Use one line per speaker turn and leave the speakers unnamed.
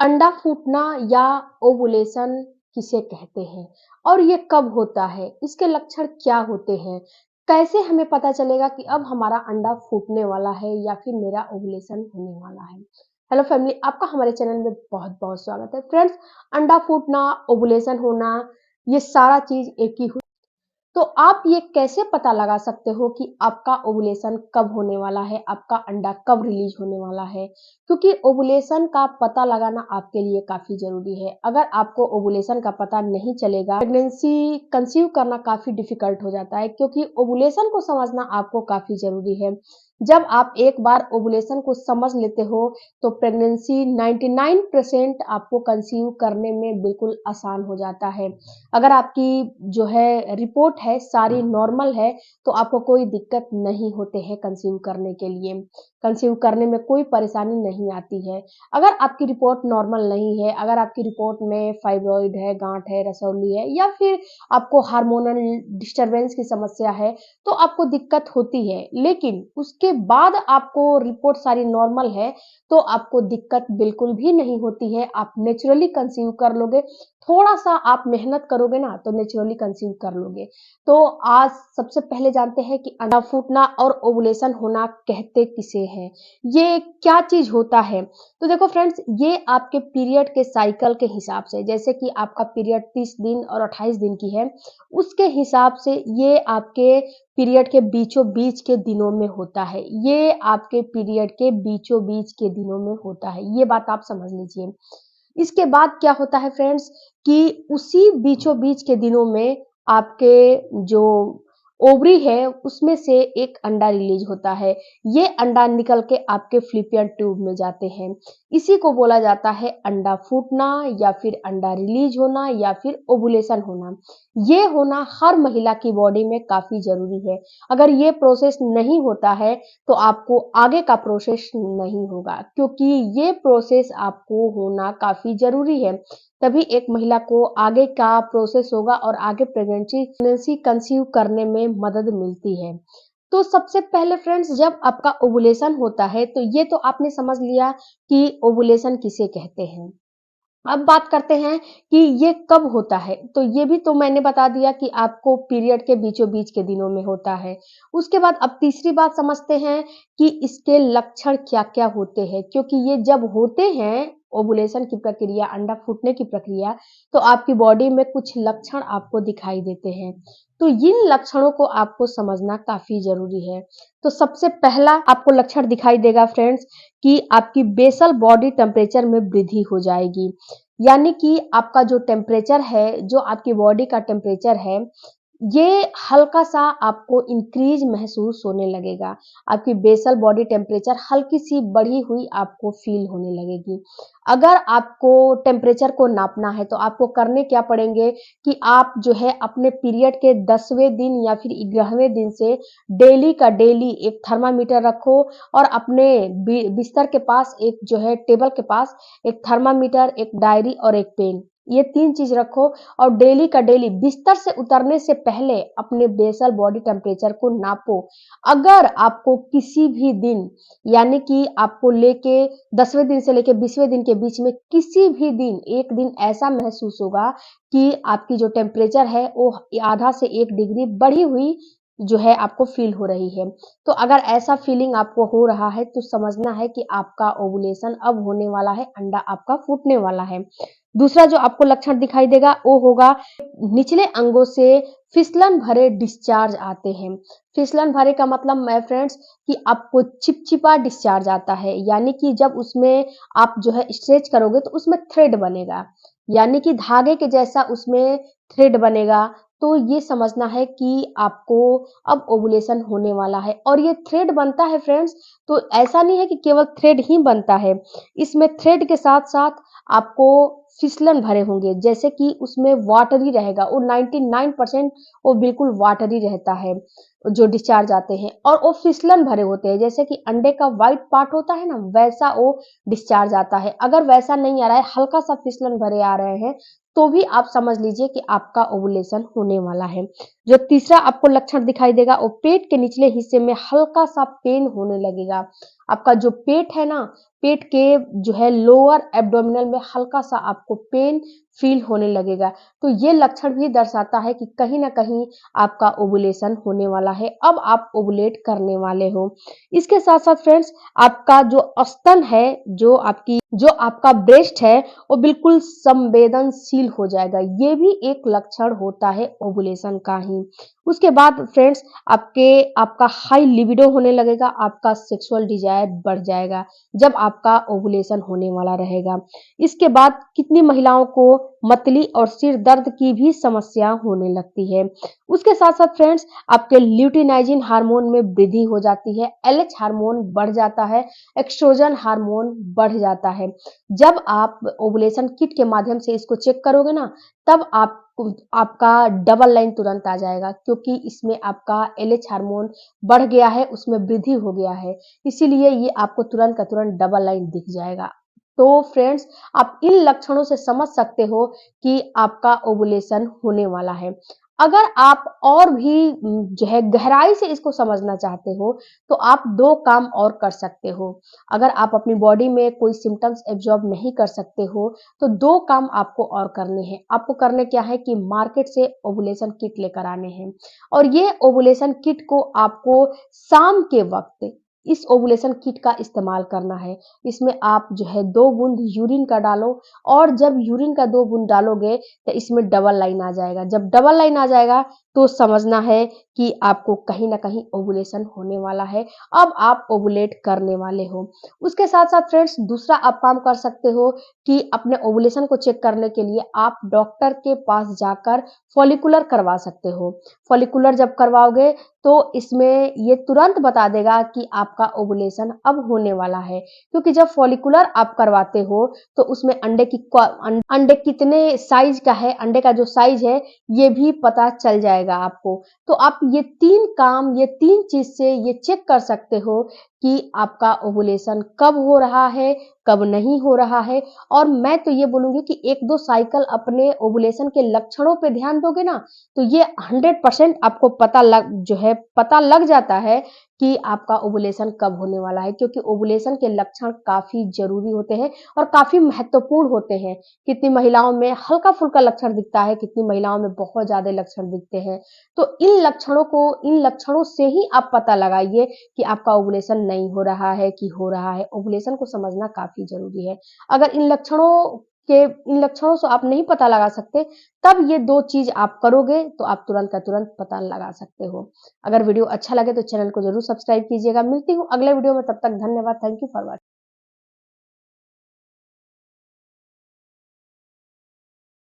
अंडा फूटना या ओवुलेशन किसे कहते हैं और ये कब होता है? इसके लक्षण क्या होते हैं? कैसे हमें पता चलेगा कि अब हमारा अंडा फूटने वाला है या फिर मेरा ओवुलेशन होने वाला है? हेलो फैमिली, आपका हमारे चैनल में बहुत-बहुत स्वागत है। फ्रेंड्स, अंडा फूटना, ओवुलेशन होना, ये सारा चीज़ एक ही तो आप ये कैसे पता लगा सकते हो कि आपका ओवुलेशन कब होने वाला है, आपका अंडा कब रिलीज होने वाला है? क्योंकि ओवुलेशन का पता लगाना आपके लिए काफ़ी ज़रूरी है। अगर आपको ओवुलेशन का पता नहीं चलेगा, प्रेगनेंसी कंसीव करना काफ़ी डिफ़िकल्ट हो जाता है क्योंकि ओवुलेशन को समझना आपको काफ़ी ज़रूरी है। जब आप एक बार ओवुलेशन को समझ लेते हो, तो प्रेगनेंसी 99% आपको कंसीव करने में बिल्कुल आसान हो जाता है। अगर आपकी जो है रिपोर्ट है सारी नॉर्मल है, तो आपको कोई दिक्कत नहीं होते हैं कंसीव करने के लिए। कंसीव करने में कोई परेशानी नहीं आती है। अगर आपकी रिपोर्ट नॉर्मल नहीं है, अगर आपकी रिपोर्ट में फाइब्रॉइड है, गाँठ है, रसौली है या फिर आपको हार्मोनल डिस्टर्बेंस की समस्या है, तो आपको दिक्कत होती है। लेकिन उसके बाद आपको रिपोर्ट सारी नॉर्मल है, तो आपको दिक्कत बिल्कुल भी नहीं होती है। आप नेचुरली कंसीव कर लोगे। थोड़ा-सा आप मेहनत करोगे ना तो नेचुरली कंसीव कर लोगे। तो आज सबसे पहले जानते हैं कि अंडा फूटना और ओवुलेशन होना कहते किसे हैं? ये क्या चीज़ होता है? तो देखो फ्रेंड्स, ये आपके पीरियड के साइकिल के हिसाब से, जैसे कि आपका पीरियड 30 दिन और 28 दिन की है, उसके हिसाब से ये आपके पीरियड के बीचों-बीच के दिनों में होता है। ये आपके पीरियड के बीचों-बीच के दिनों में होता है। ये बात आप समझ लीजिए। इसके बाद क्या होता है फ्रेंड्स कि उसी बीचों-बीच के दिनों में आपके जो ओवरी है उसमें से एक अंडा रिलीज़ होता है। ये अंडा निकल के आपके फ़्लैपियन ट्यूब में जाते हैं। इसी को बोला जाता है अंडा फूटना या फिर अंडा रिलीज़ होना या फिर ओवुलेशन होना। ये होना हर महिला की बॉडी में काफ़ी ज़रूरी है। अगर ये प्रोसेस नहीं होता है तो आपको आगे का प्रोसेस नहीं होगा क्योंकि ये प्रोसेस आपको होना काफ़ी ज़रूरी है। तभी एक महिला को आगे का प्रोसेस होगा और आगे प्रेगनेंसी कंसीव करने में मदद मिलती है। तो सबसे पहले फ्रेंड्स, जब आपका ओवुलेशन होता है तो ये तो आपने समझ लिया कि ओवुलेशन किसे कहते हैं। अब बात करते हैं कि ये कब होता है, तो ये भी तो मैंने बता दिया कि आपको पीरियड के बीचों-बीच के दिनों में होता है। उसके बाद अब तीसरी बात समझते हैं कि इसके लक्षण क्या-क्या होते हैं, क्योंकि ये जब होते हैं ओवुलेशन की प्रक्रिया, अंडा फूटने की प्रक्रिया, तो आपकी बॉडी में कुछ लक्षण आपको दिखाई देते हैं। तो इन लक्षणों को आपको समझना काफ़ी ज़रूरी है। तो सबसे पहला आपको लक्षण दिखाई देगा फ्रेंड्स कि आपकी बेसल बॉडी टेम्परेचर में वृद्धि हो जाएगी। यानी कि आपका जो टेम्परेचर है, जो आपकी बॉडी का टेम्परेचर है, ये हल्का-सा आपको इंक्रीज़ महसूस होने लगेगा। आपकी बेसल बॉडी टेम्परेचर हल्की-सी बढ़ी हुई आपको फ़ील होने लगेगी। अगर आपको टेम्परेचर को नापना है, तो आपको करने क्या पड़ेंगे कि आप जो है अपने पीरियड के 10वें दिन या फिर 11वें दिन से डेली का डेली एक थर्मामीटर रखो और अपने बिस्तर के पास एक जो है टेबल के पास एक थर्मामीटर, एक डायरी और एक पेन, ये 3 चीज़ रखो और डेली का डेली बिस्तर से उतरने से पहले अपने बेसल बॉडी टेम्परेचर को नापो। अगर आपको किसी भी दिन यानी कि आपको लेके 10वें दिन से लेके 20वें दिन के बीच में किसी भी दिन, एक दिन ऐसा महसूस होगा कि आपकी जो टेम्परेचर है वो आधा से 1 डिग्री बढ़ी हुई जो है आपको फ़ील हो रही है। तो अगर ऐसा फ़ीलिंग आपको हो रहा है तो समझना है कि आपका ओवुलेशन अब होने वाला है, अंडा आपका फूटने वाला है। दूसरा जो आपको लक्षण दिखाई देगा वो होगा निचले अंगों से फिसलन भरे डिस्चार्ज आते हैं। फिसलन भरे का मतलब है फ्रेंड्स कि आपको चिपचिपा डिस्चार्ज आता है, यानी कि जब उसमें आप जो है स्ट्रेच करोगे तो उसमें थ्रेड बनेगा, यानी कि धागे के जैसा उसमें थ्रेड बनेगा। तो ये समझना है कि आपको अब ओवुलेशन होने वाला है और ये थ्रेड बनता है फ्रेंड्स, तो ऐसा नहीं है कि केवल थ्रेड ही बनता है। इसमें थ्रेड के साथ-साथ आपको फिसलन भरे होंगे, जैसे कि उसमें वाटर ही रहेगा, वो 99% वो बिल्कुल वाटर ही रहता है, जो डिस्चार्ज आते हैं और वो फिसलन भरे होते हैं, जैसे कि अंडे का व्हाइट पार्ट होता है ना, वैसा वो डिस्चार्ज आता है। अगर वैसा नहीं आ रहा है, हल्का-सा फिसलन भरे आ रहे हैं, तो भी आप समझ लीजिए कि आपका ओवुलेशन होने वाला है। जो तीसरा आपको लक्षण दिखाई देगा, वो पेट के निचले हिस्से में हल्का-सा पेन होने लगेगा। आपका जो पेट है ना, पेट के जो है लोअर एब्डोमिनल में हल्का-सा आपको पेन फ़ील होने लगेगा। तो ये लक्षण भी दर्शाता है कि कहीं न कहीं आपका ओव्यूलेशन होने वाला है, अब आप ओव्यूलेट करने वाले हो। इसके साथ-साथ फ्रेंड्स आपका जो स्तन है, जो आपका ब्रेस्ट है, वो बिल्कुल संवेदनशील हो जाएगा। ये भी एक लक्षण होता है ओव्यूलेशन का ही। उसके बाद फ्रेंड्स आपका हाई लिबिडो होने लगेगा, आपका सेक्सुअल डिज़ायर बढ़ जाएगा, जब आपका ओव्यूलेशन होने वाला रहेगा। इसके बाद कितनी महिलाओं को मतली और सिर दर्द की भी समस्या होने लगती है। उसके साथ-साथ फ्रेंड्स आपके ल्यूटिनाइजिन हार्मोन में वृद्धि हो जाती है, एलएच हार्मोन बढ़ जाता है, एस्ट्रोजन हार्मोन बढ़ जाता है। जब आप ओव्यूलेशन किट के माध्यम से इसको चेक करोगे ना, तब आपका डबल लाइन तुरंत आ जाएगा, क्योंकि इसमें आपका एलएच हार्मोन बढ़ गया है, उसमें वृद्धि हो गया है। इसीलिए ये आपको तुरंत का तुरंत डबल लाइन दिख जाएगा। तो फ्रेंड्स आप इन लक्षणों से समझ सकते हो कि आपका ओव्यूलेशन होने वाला है। अगर आप और भी जो है गहराई से इसको समझना चाहते हो, तो आप 2 काम और कर सकते हो। अगर आप अपनी बॉडी में कोई सिम्पटम्स एब्ज़ॉर्ब नहीं कर सकते हो, तो 2 काम आपको और करने हैं। आपको करने क्या है कि मार्केट से ओव्यूलेशन किट लेकर आने हैं, और ये ओव्यूलेशन किट को आपको शाम के वक़्त इस ओव्यूलेशन किट का इस्तेमाल करना है। इसमें आप जो है 2 बूँद यूरिन का डालो, और जब यूरिन का 2 बूँद डालोगे तो इसमें डबल लाइन आ जाएगा। जब डबल लाइन आ जाएगा तो समझना है कि आपको कहीं न कहीं ओव्यूलेशन होने वाला है। अब आप ओव्यूलेट करने वाले हो। उसके साथ-साथ फ्रेंड्स दूसरा आप काम कर सकते हो कि अपने ओव्यूलेशन को चेक करने के लिए आप डॉक्टर के पास जाकर फॉलिकुलर करवा सकते हो। फॉलिकुलर जब करवाओगे तो इसमें ये तुरंत बता देगा कि आपका ओव्यूलेशन अब होने वाला है। क्योंकि जब फॉलिकुलर आप करवाते हो तो उसमें अंडे कितने साइज़ का है, अंडे का जो साइज़ है, ये भी पता चल जाएगा आपको। तो आप ये 3 काम, ये 3 चीज़ से ये चेक कर सकते हो कि आपका ओव्यूलेशन कब हो रहा है, कब नहीं हो रहा है। और मैं तो ये बोलूँगी कि 1-2 साइकिल अपने ओव्यूलेशन के लक्षणों पे ध्यान दोगे ना, तो ये 100% आपको पता लग जाता है कि आपका ओव्यूलेशन कब होने वाला है, क्योंकि ओव्यूलेशन के लक्षण काफ़ी ज़रूरी होते हैं और काफ़ी महत्वपूर्ण होते हैं। कितनी महिलाओं में हल्का-फुल्का लक्षण दिखता है, कितनी महिलाओं में बहुत ज़्यादा लक्षण दिखते हैं। तो इन लक्षणों से ही आप पता लगाइए कि आपका ओव्यूलेशन नहीं हो रहा है कि हो रहा है। ओव्यूलेशन को समझना काफ़ी ज़रूरी है। अगर इन लक्षणों से आप नहीं पता लगा सकते, तब ये 2 चीज़ आप करोगे तो आप तुरंत का तुरंत पता लगा सकते हो। अगर वीडियो अच्छा लगे तो चैनल को ज़रूर सब्सक्राइब कीजिएगा। मिलती हूँ अगले वीडियो में, तब तक धन्यवाद। Thank you for watching.